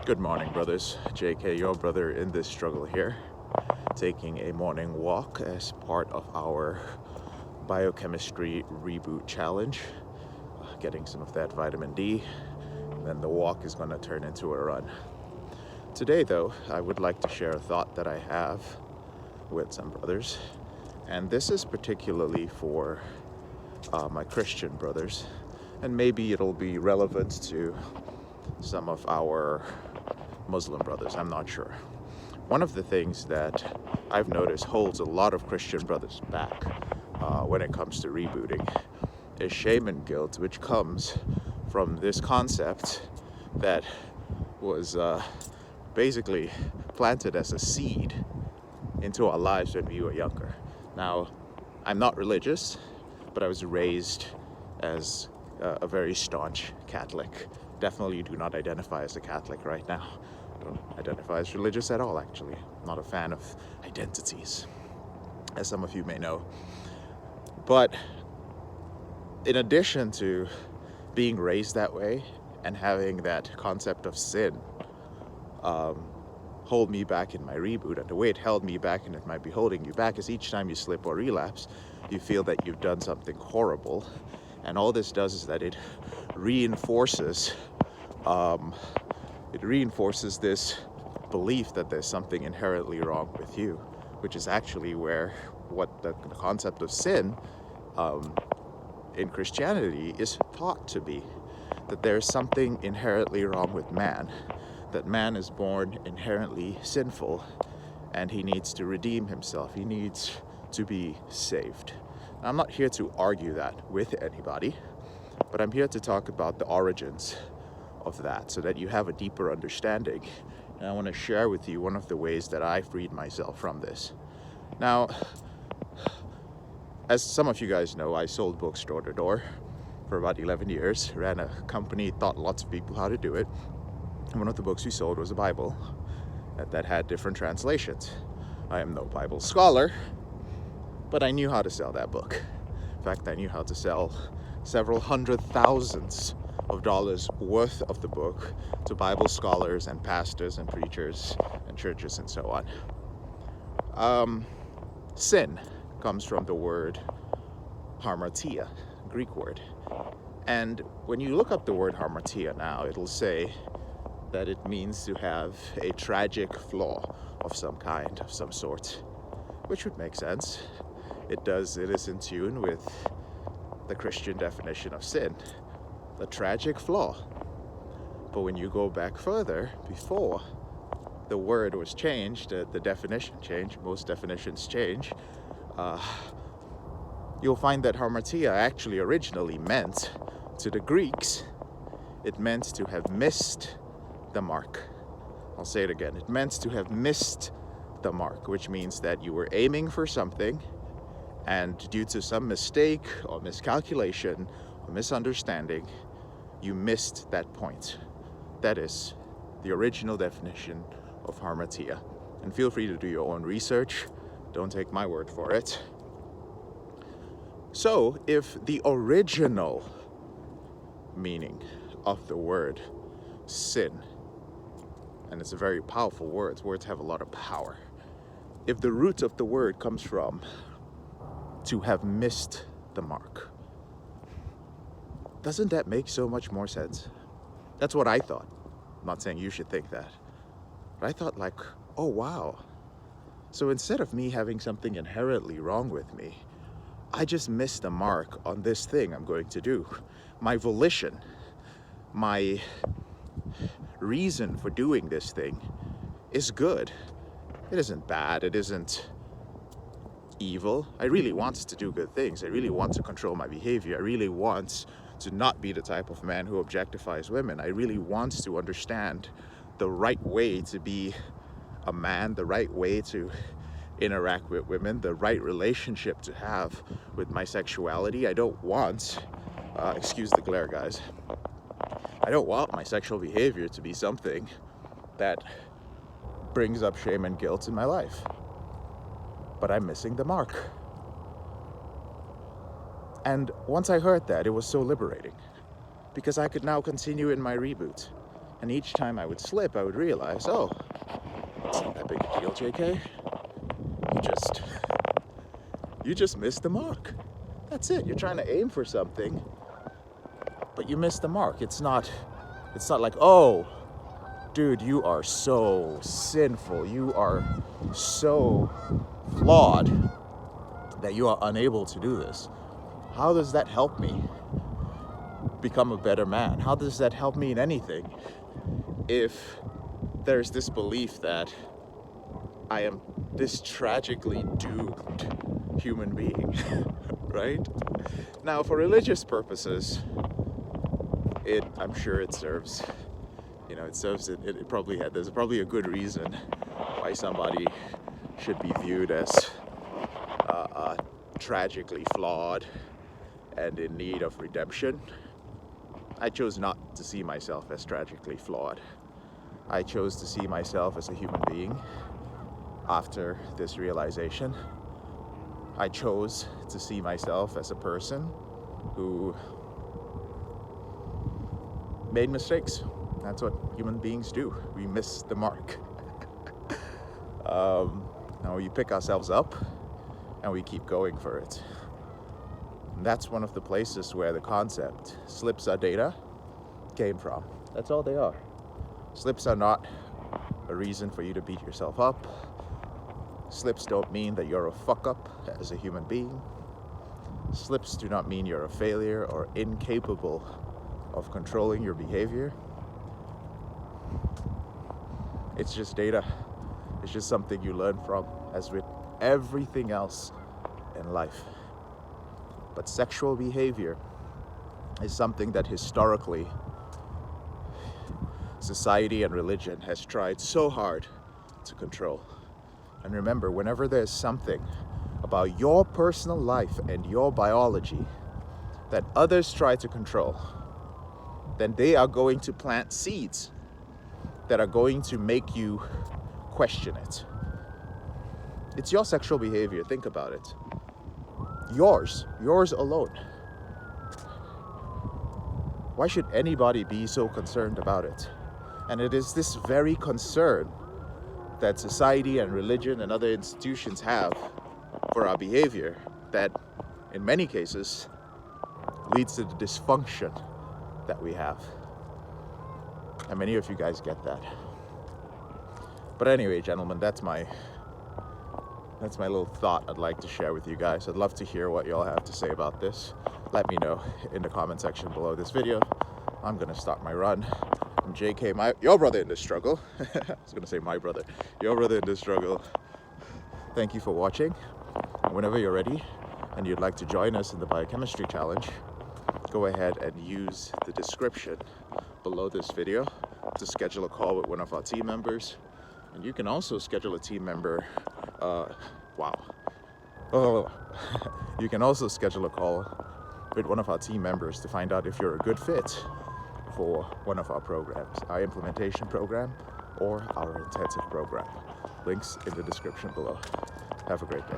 Good morning, brothers. JK, your brother in this struggle here, taking a morning walk as part of our biochemistry reboot challenge, getting some of that vitamin D, and then the walk is going to turn into a run. Today, though, I would like to share a thought that I have with some brothers, and this is particularly for my Christian brothers, and maybe it'll be relevant to some of our Muslim brothers, I'm not sure. One of the things that I've noticed holds a lot of Christian brothers back when it comes to rebooting is shame and guilt, which comes from this concept that was basically planted as a seed into our lives when we were younger. Now, I'm not religious, but I was raised as a very staunch Catholic. Definitely do not identify as a Catholic right now. Don't identify as religious at all, actually. I'm not a fan of identities, as some of you may know. But in addition to being raised that way and having that concept of sin hold me back in my reboot, and the way it held me back and it might be holding you back is each time you slip or relapse, you feel that you've done something horrible. And all this does is that it reinforces this belief that there's something inherently wrong with you, which is actually where what the concept of sin in Christianity is thought to be, that there's something inherently wrong with man, that man is born inherently sinful and he needs to redeem himself, he needs to be saved. Now, I'm not here to argue that with anybody, but I'm here to talk about the origins of that so that you have a deeper understanding. And I want to share with you one of the ways that I freed myself from this. Now, as some of you guys know, I sold books door to door for about 11 years, ran a company, taught lots of people how to do it. And one of the books we sold was a Bible that had different translations. I am no Bible scholar, but I knew how to sell that book. In fact, I knew how to sell several hundred thousands of dollars worth of the book to Bible scholars and pastors and preachers and churches and so on. Sin comes from the word hamartia, Greek word. And when you look up the word hamartia now, it'll say that it means to have a tragic flaw of some kind, of some sort, which would make sense. It is in tune with the Christian definition of sin, the tragic flaw. But when you go back further, before the word was changed, the definition changed, most definitions change, you'll find that hamartia actually originally meant, to the Greeks, it meant to have missed the mark. I'll say it again. It meant to have missed the mark, which means that you were aiming for something, and due to some mistake or miscalculation or misunderstanding, you missed that point. That is the original definition of hamartia. And feel free to do your own research. Don't take my word for it. So, if the original meaning of the word sin, and it's a very powerful word, words have a lot of power. If the root of the word comes from to have missed the mark, doesn't that make so much more sense? That's what I thought. I'm not saying you should think that. But I thought like, oh wow. So instead of me having something inherently wrong with me, I just missed the mark on this thing I'm going to do. My volition, my reason for doing this thing is good. It isn't bad. It isn't evil. I really want to do good things. I really want to control my behavior. I really want to not be the type of man who objectifies women. I really want to understand the right way to be a man, the right way to interact with women, the right relationship to have with my sexuality. I don't want, excuse the glare, guys. I don't want my sexual behavior to be something that brings up shame and guilt in my life. But I'm missing the mark. And once I heard that, it was so liberating, because I could now continue in my reboot. And each time I would slip, I would realize, oh, it's not that big a deal, JK. You just missed the mark. That's it. You're trying to aim for something, but you missed the mark. It's not like, oh, dude, you are so sinful. You are so flawed that you are unable to do this. How does that help me become a better man? How does that help me in anything if there's this belief that I am this tragically doomed human being, right? Now, for religious purposes, I'm sure it serves, it probably there's probably a good reason why somebody should be viewed as tragically flawed and in need of redemption. I chose not to see myself as tragically flawed. I chose to see myself as a human being after this realization. I chose to see myself as a person who made mistakes. That's what human beings do. We miss the mark. Now we pick ourselves up and we keep going for it. And that's one of the places where the concept slips are data came from. That's all they are. Slips are not a reason for you to beat yourself up. Slips don't mean that you're a fuck up as a human being. Slips do not mean you're a failure or incapable of controlling your behavior. It's just data. It's just something you learn from, as with everything else in life. But sexual behavior is something that historically society and religion has tried so hard to control. And remember, whenever there's something about your personal life and your biology that others try to control, then they are going to plant seeds that are going to make you question it. It's your sexual behavior. Think about it. Yours alone. Why should anybody be so concerned about it? And it is this very concern that society and religion and other institutions have for our behavior that, in many cases, leads to the dysfunction that we have. And many of you guys get that. But anyway, gentlemen, that's my little thought I'd like to share with you guys. I'd love to hear what y'all have to say about this. Let me know in the comment section below this video. I'm gonna start my run. I'm JK, your brother in this struggle. I was gonna say my brother. Your brother in this struggle. Thank you for watching. And whenever you're ready and you'd like to join us in the biochemistry challenge, go ahead and use the description below this video to schedule a call with one of our team members. And you can also schedule a team member, you can also schedule a call with one of our team members to find out if you're a good fit for one of our programs, our implementation program or our intensive program. Links in the description below. Have a great day.